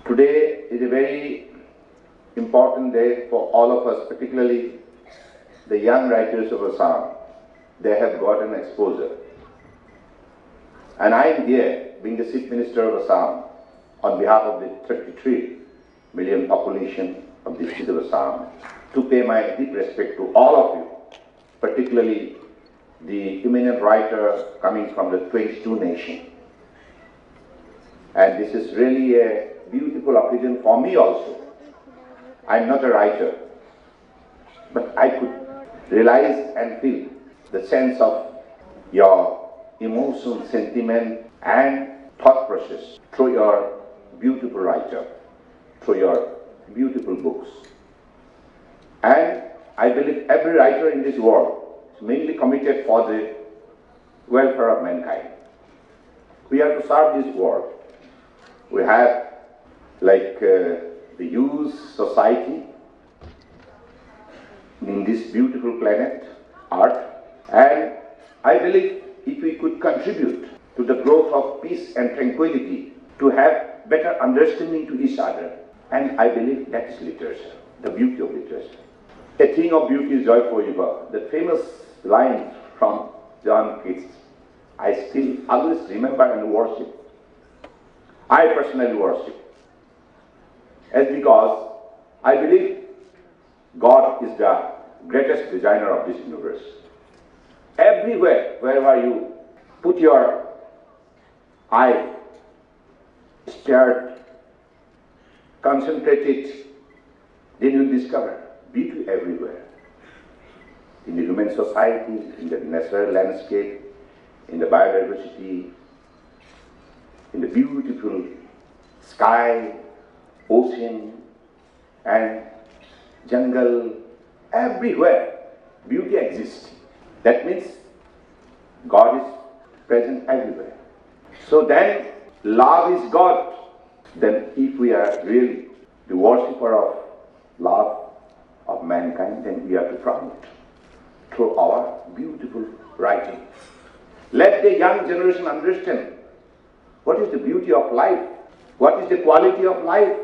Today is a very important day for all of us, particularly the young writers of Assam. They have got an exposure. And I am here, being the Chief Minister of Assam, on behalf of the 33 million population of the state of Assam, to pay my deep respect to all of you, particularly the eminent writer coming from the 22 nation. And this is really a beautiful occasion for me also. I'm not a writer, but I could realize and feel the sense of your emotion, sentiment and thought process through your beautiful writer, through your beautiful books. And I believe every writer in this world is mainly committed for the welfare of mankind. We are to serve this world. We have like the youth society in this beautiful planet, Earth, and I believe if we could contribute to the growth of peace and tranquility, to have better understanding to each other, and I believe that is literature, the beauty of literature. A thing of beauty is joy forever. The famous line from John Keats, I still always remember and worship. I personally worship. As because I believe God is the greatest designer of this universe. Everywhere, wherever you put your eye, stare, concentrate it, then you discover beauty everywhere. In the human society, in the natural landscape, in the biodiversity, in the beautiful sky, ocean and jungle, everywhere beauty exists. That means God is present everywhere. So then love is God. Then if we are really the worshipper of love of mankind, then we have to promote through our beautiful writing. Let the young generation understand what is the beauty of life, what is the quality of life,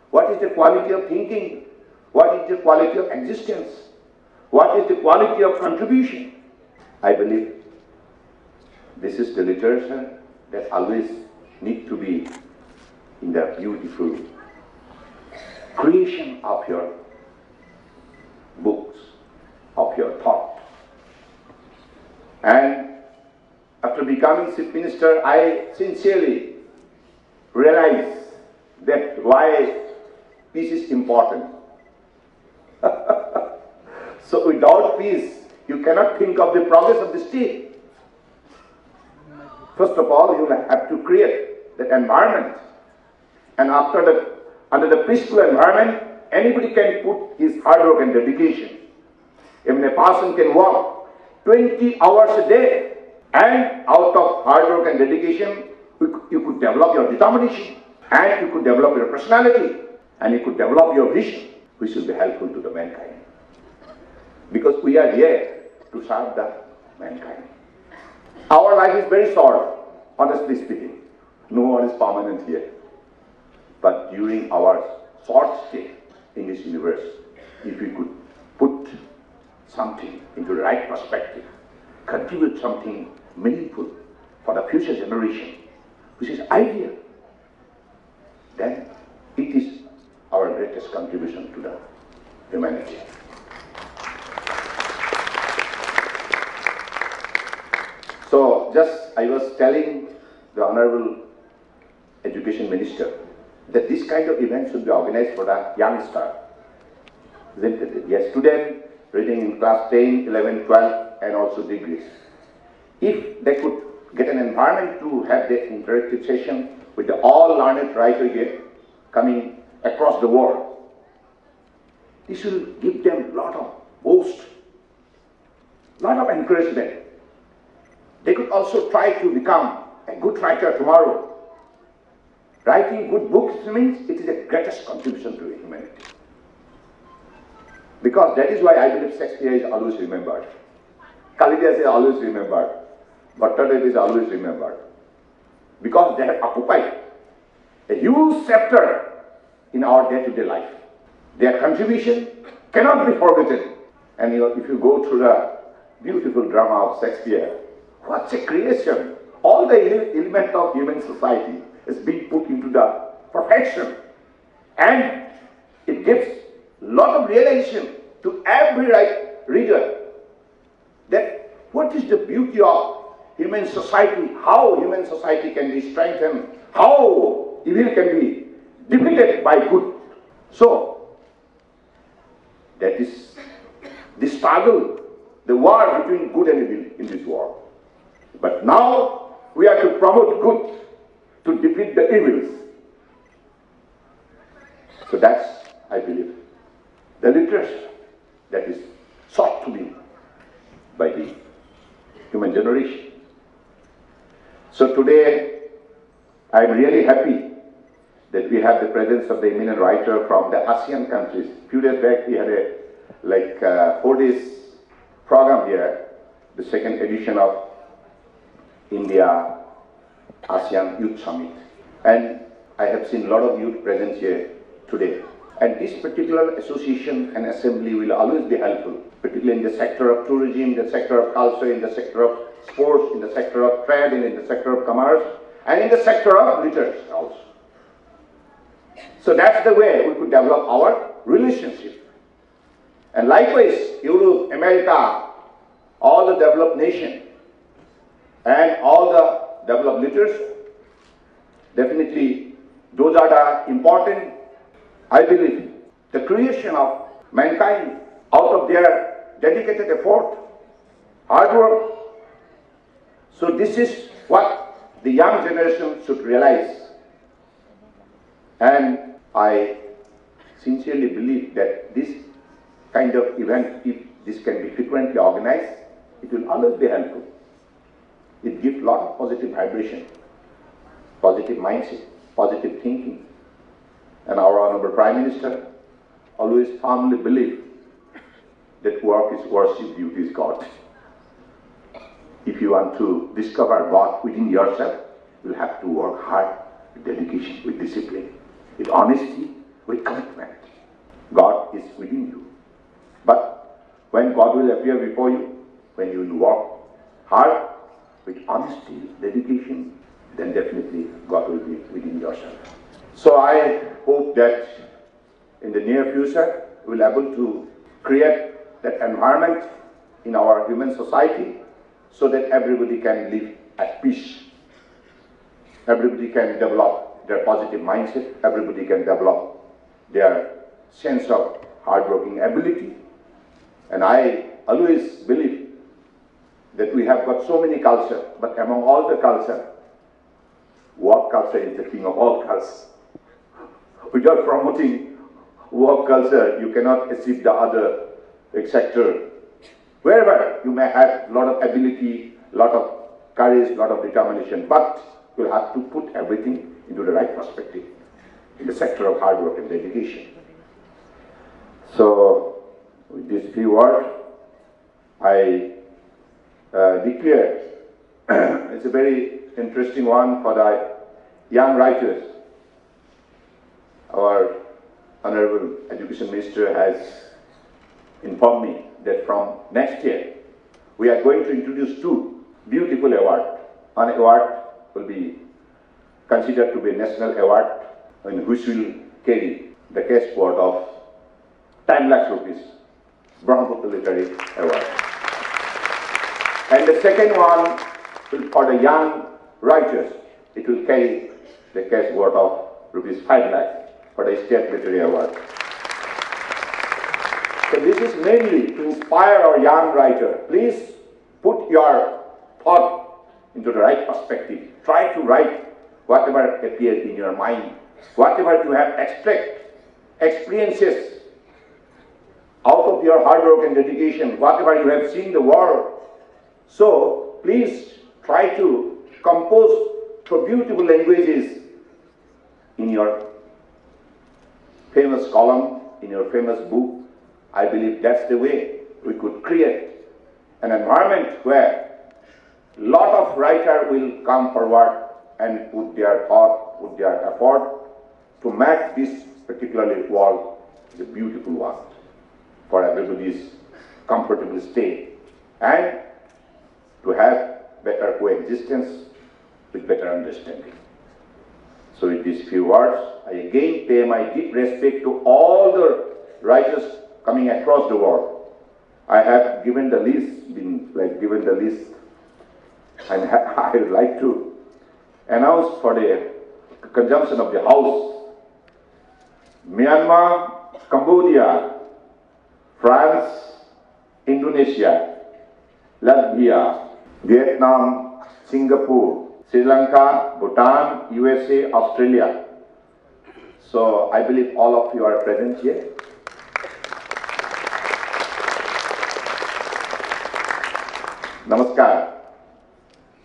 what is the quality of thinking, what is the quality of existence, what is the quality of contribution. I believe this is the literature that always need to be in the beautiful creation of your books, of your thought. And after becoming Chief Minister, I sincerely realized that why peace is important. So without peace, you cannot think of the progress of the state. First of all, you will have to create that environment. And under the peaceful environment, anybody can put his hard work and dedication. Even a person can work 20 hours a day, and out of hard work and dedication, you could develop your determination, and you could develop your personality, and you could develop your vision, which will be helpful to the mankind. Because we are here to serve the mankind. Our life is very short, honestly speaking. No one is permanent here. But during our short stay in this universe, if we could put something into the right perspective, contribute something meaningful for the future generation, which is ideal, then it is our greatest contribution to the humanity. So, just I was telling the Honorable Education Minister that this kind of event should be organized for the youngster. isn't it? Yes, students reading in class 10, 11, 12, and also degrees. If they could get an environment to have their interactive session with the all learned writers here coming across the world, this will give them a lot of boost, lot of encouragement. They could also try to become a good writer tomorrow. Writing good books means it is the greatest contribution to humanity. Because that is why I believe Shakespeare is always remembered. Kalidas is always remembered. Bhattacharya is always remembered. Because they have occupied a huge chapter in our day-to-day life. Their contribution cannot be forgotten. And if you go through the beautiful drama of Shakespeare, what's a creation? All the elements of human society is being put into the perfection. And it gives a lot of realization to every reader that what is the beauty of human society, how human society can be strengthened, how evil can be defeated by good. So, that is the struggle, the war between good and evil in this world. But now we are to promote good, to defeat the evils. So that's, I believe, the literature that is sought to be by the human generation. So today, I am really happy that we have the presence of the eminent writer from the ASEAN countries. A few days back, we had a 4 days program here, the second edition of India ASEAN Youth Summit. And I have seen a lot of youth presence here today. And this particular association and assembly will always be helpful, particularly in the sector of tourism, in the sector of culture, in the sector of sports, in the sector of trade, and in the sector of commerce, and in the sector of literature also. So that's the way we could develop our relationship. And likewise, Europe, America, all the developed nations, and all the developed literature, definitely those are the important, I believe, the creation of mankind out of their dedicated effort, hard work. So this is what the young generation should realize. And I sincerely believe that this kind of event, if this can be frequently organized, it will always be helpful. It gives a lot of positive vibration, positive mindset, positive thinking. And our Honorable Prime Minister always firmly believed that work is worship, duty is God. If you want to discover God within yourself, you will have to work hard with dedication, with discipline, with honesty, with commitment. God is within you. But when God will appear before you, when you will work hard with honesty, dedication, then definitely God will be within yourself. So I hope that in the near future, we will be able to create that environment in our human society so that everybody can live at peace. Everybody can develop their positive mindset. Everybody can develop their sense of hard-working ability. And I always believe that we have got so many cultures, but among all the cultures, work culture is the king of all cultures. Without promoting work culture, you cannot achieve the other sector. Wherever you may have a lot of ability, a lot of courage, a lot of determination, but you'll have to put everything into the right perspective in the sector of hard work and dedication. So, with these few words, I declare it's a very interesting one for the young writers. Our Honorable Education Minister has informed me that from next year, we are going to introduce 2 beautiful awards. One award will be considered to be a national award, which will carry the cash award of 10 lakh rupees, Brahmaputra Literary Award. And the second one will, for the young writers, it will carry the cash award of rupees 5 lakh for the State Literary Award. So this is mainly to inspire our young writer. Please put your thought into the right perspective. Try to write whatever appears in your mind, whatever you have experiences out of your hard work and dedication, whatever you have seen the world. So please try to compose through beautiful languages in your famous column, in your famous book. I believe that's the way we could create an environment where a lot of writers will come forward and put their thought, put their effort to make this particularly world a beautiful one for everybody's comfortable stay and to have better coexistence with better understanding. So with these few words, I again pay my deep respect to all the writers coming across the world. I have given the list, and I would like to announce for the consumption of the House: Myanmar, Cambodia, France, Indonesia, Latvia, Vietnam, Singapore, Sri Lanka, Bhutan, USA, Australia. So I believe all of you are present here. Namaskar.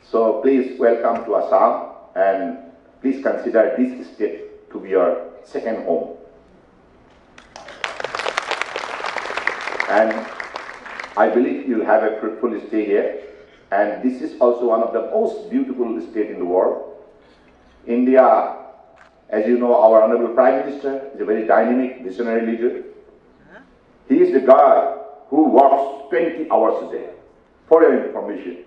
So please welcome to Assam and please consider this state to be your second home. And I believe you'll have a fruitful stay here. And this is also one of the most beautiful states in the world. India, as you know, our Honorable Prime Minister is a very dynamic, visionary leader. He is the guy who works 20 hours a day, for your information.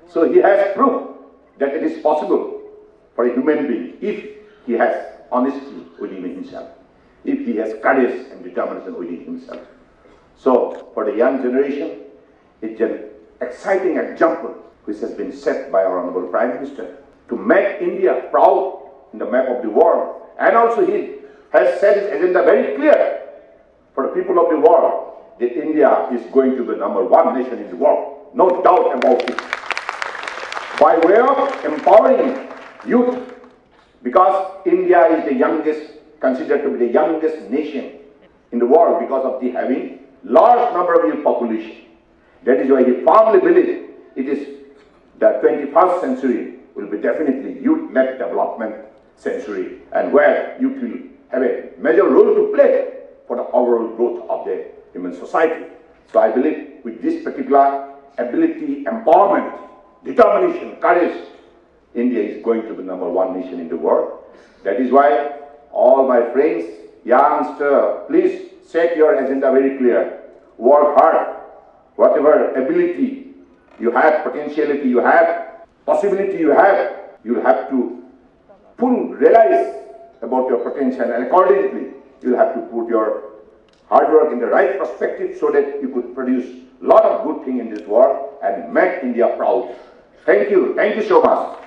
So he has proved that it is possible for a human being if he has honesty within himself, if he has courage and determination within himself. So for the young generation, it's an exciting example which has been set by our Honorable Prime Minister to make India proud in the map of the world. And also he has set his agenda very clear for the people of the world that India is going to be the #1 nation in the world. No doubt about it. By way of empowering youth, because India is the youngest, considered to be the youngest nation in the world because of the having large number of youth population. That is why he firmly believes it is the 21st century will be definitely youth-led development century, and where youth will have a major role to play for the overall growth of the human society. So I believe with this particular ability, empowerment, determination, courage, India is going to be #1 nation in the world. That is why all my friends, youngsters, please set your agenda very clear. Work hard. Whatever ability you have, potentiality you have, possibility you will have to realize about your potential, and accordingly you'll have to put your hard work in the right perspective so that you could produce a lot of good things in this world and make India proud. Thank you so much.